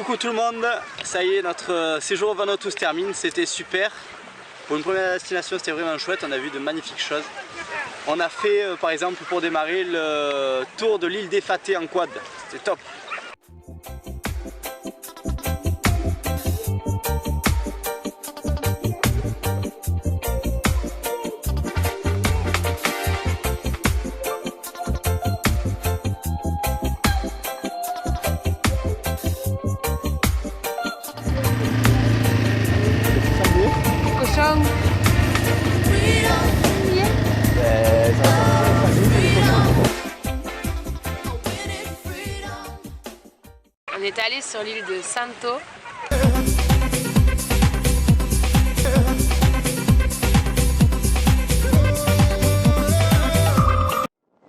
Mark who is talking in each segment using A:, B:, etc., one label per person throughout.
A: Coucou tout le monde, ça y est, notre séjour au Vanuatu se termine, c'était super. Pour une première destination, c'était vraiment chouette, on a vu de magnifiques choses. On a fait par exemple pour démarrer le tour de l'île des Fateh en quad, c'était top.
B: On est allé sur l'île de Santo.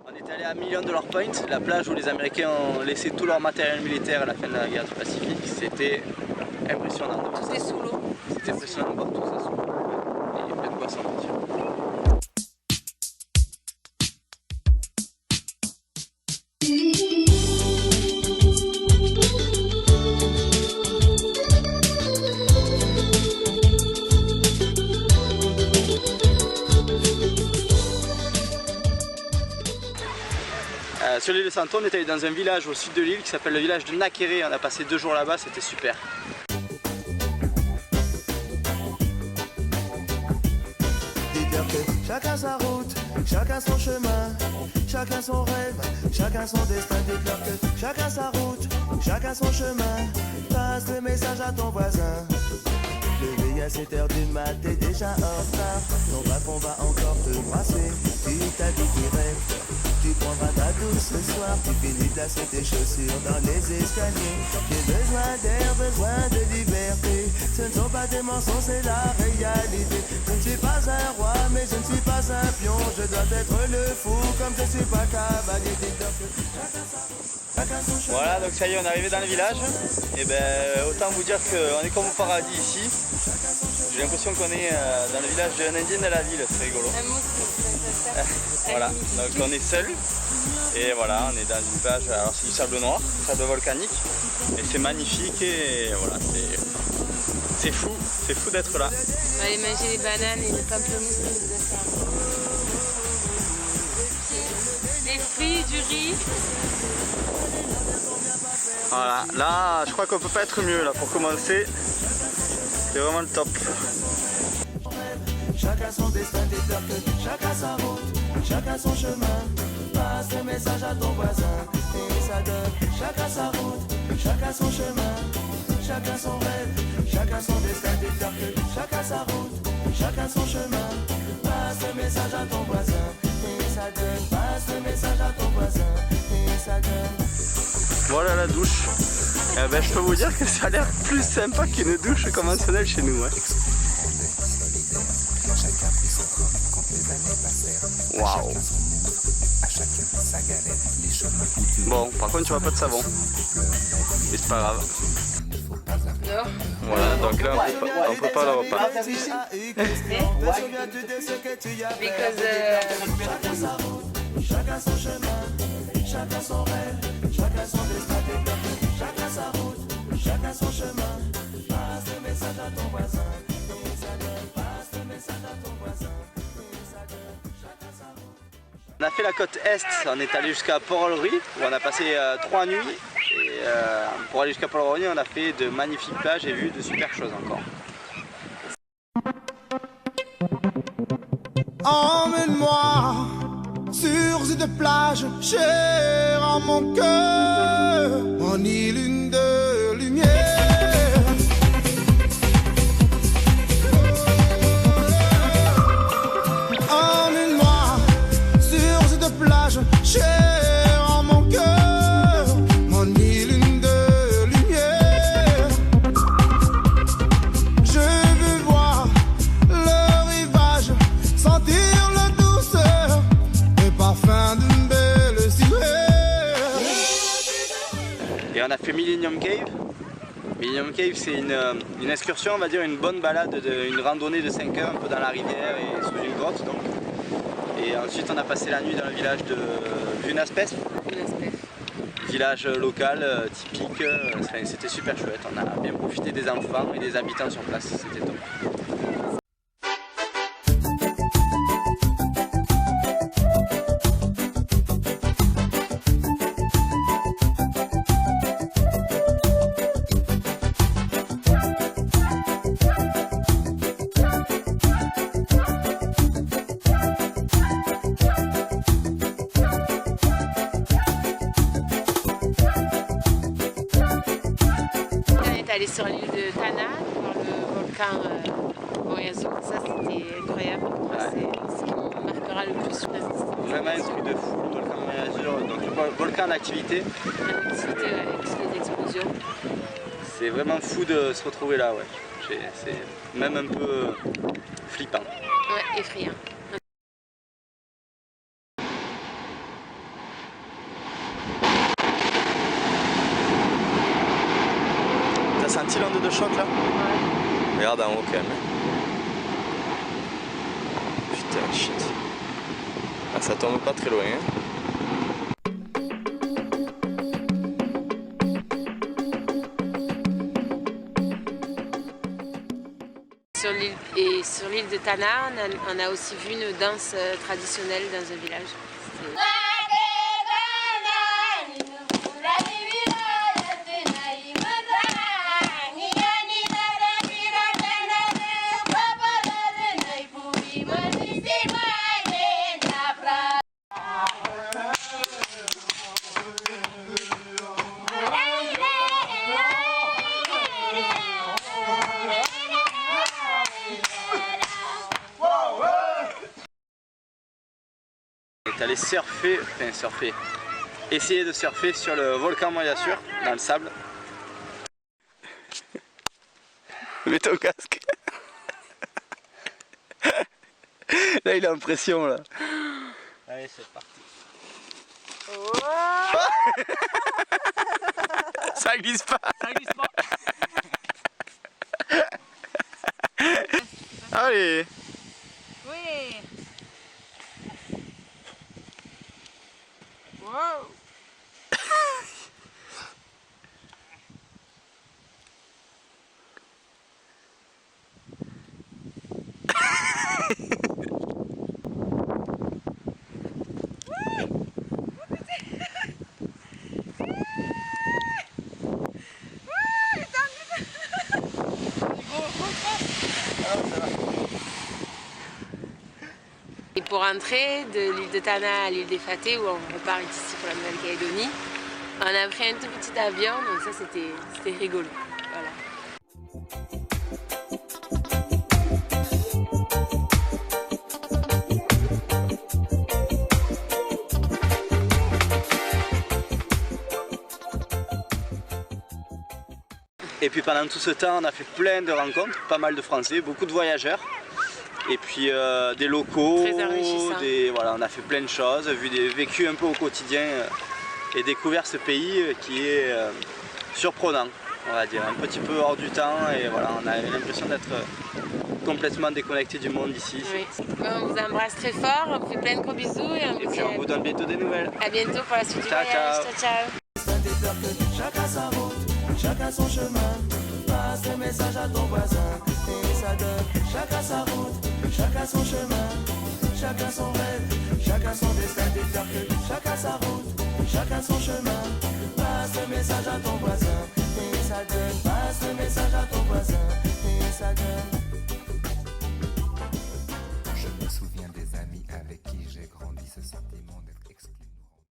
A: On est allé à $1,000,000 Point, la plage où les Américains ont laissé tout leur matériel militaire à la fin de la guerre du Pacifique. C'était impressionnant.
B: Tout est sous l'eau.
A: C'était impressionnant de voir tout ça sous l'eau. Il y a plein de quoi s'en dire. Sur l'île de Santo, on est allé dans un village au sud de l'île qui s'appelle le village de Nakere. On a passé 2 jours là-bas, c'était super.
C: Dis-leur que chacun sa route, chacun son chemin, chacun son rêve, chacun son destin. Dis-leur que chacun sa route, chacun son chemin. Passe le message à ton voisin. Levé à 7h du mat, t'es déjà en retard. Ton patron va encore te brasser. Tu t'habilles direct. Tu prendras ta douce ce soir, tu finis de placer tes chaussures dans les escaliers. J'ai besoin d'air, besoin de liberté. Ce ne sont pas des mensonges, c'est la réalité. Je ne suis pas un roi, mais je ne suis pas un pion. Je dois être le fou, comme je suis pas cavalier.
A: Voilà, donc ça y est, on est arrivé dans le village. Et ben autant vous dire qu'on est comme au paradis ici. J'ai l'impression qu'on est dans le village d'un Indien de la ville, c'est rigolo. Voilà, donc on est seul. Et voilà, on est dans une plage, alors c'est du sable noir, sable volcanique. Et c'est magnifique et voilà, c'est fou d'être là.
B: On va aller manger les bananes et les pamplemousses. Des fruits, du riz.
A: Voilà, là je crois qu'on peut pas être mieux là pour commencer. C'est vraiment le top.
C: Chacun son destin, dis-leur que chacun sa route, chacun son chemin. Passe le message à ton voisin et ça donne. Chacun sa route, chacun son chemin, chacun son rêve, chacun son destin. Dis-leur que chacun sa route, chacun son chemin. Passe le message à ton voisin et ça donne. Passe le message à ton voisin et ça donne.
A: Voilà la douche. Eh ben, je peux vous dire que ça a l'air plus sympa qu'une douche conventionnelle chez nous. Hein. Waouh. Bon, par contre, tu vois pas de savon. Mais c'est pas grave.
B: Non.
A: Voilà, donc là, on peut pas le repas.
C: Chacun son chemin, chacun son rêve, chacun son destin. Chacun sa route, chacun son chemin. Passe le message à ton voisin. Passe le message à ton voisin. Chacun sa route.
A: On a fait la côte Est, on est allé jusqu'à Port-Olry où on a passé 3 nuits. Et pour aller jusqu'à Port-Olry, on a fait de magnifiques plages et vu de super choses encore.
C: Emmène-moi sur cette plage chère à mon cœur, en île de lumière. Emmène-moi sur cette plage chère à mon cœur, mon île de lumière. Je veux voir le rivage, sentir la douceur et parfum d'une belle silhouette.
A: Et on a fait Millennium Cave. Millennium Cave, c'est une excursion, on va dire une bonne balade, une randonnée de 5 heures un peu dans la rivière et sous une grotte. Donc. Et ensuite on a passé la nuit dans le village de Vunaspes. village local typique. C'était super chouette, on a bien profité des enfants et des habitants sur place, c'était top.
B: Aller sur l'île de Tana, voir le volcan Moyazo, ça c'était incroyable. Ouais. C'est ce qui me marquera le plus.
A: Vraiment un truc de fou, le volcan Moyazo, donc le volcan en activité.
B: En activité, avec les explosions.
A: C'est vraiment fou de se retrouver là, ouais. C'est même un peu flippant.
B: Ouais, effrayant.
A: T'as senti l'onde de choc là?
B: Ouais.
A: Regarde en haut quand même. Putain, shit. Ah, ça tombe pas très loin. Hein.
B: Sur l'île de Tana, on a aussi vu une danse traditionnelle dans un village.
A: Allé essayer de surfer sur le volcan Moyazo, dans le sable. Mets ton casque. Là il a l'impression là. Allez c'est parti. Oh. Ça glisse pas. Ça glisse pas. Allez.
B: Oui. Wow. Et pour rentrer de l'île de Tana à l'île des Fatés, où on repart ici pour la Nouvelle-Calédonie, on a pris un tout petit avion, donc ça c'était rigolo. Voilà.
A: Et puis pendant tout ce temps, on a fait plein de rencontres, pas mal de Français, beaucoup de voyageurs. Et puis des locaux, voilà, on a fait plein de choses, vécu un peu au quotidien et découvert ce pays qui est surprenant, on va dire, un petit peu hors du temps et voilà, on a l'impression d'être complètement déconnecté du monde ici.
B: Oui. On vous embrasse très fort, on vous fait plein de gros bisous et
A: on vous donne bientôt des nouvelles.
B: À bientôt pour la suite du voyage. Ciao, ciao.
C: Chacun sa route, chacun son chemin. Passe le message à ton voisin et ça donne. Chacun sa route, chacun son chemin. Chacun son rêve, chacun son destin. Dis-leur que chacun sa route, chacun son chemin. Passe le message à ton voisin et ça donne.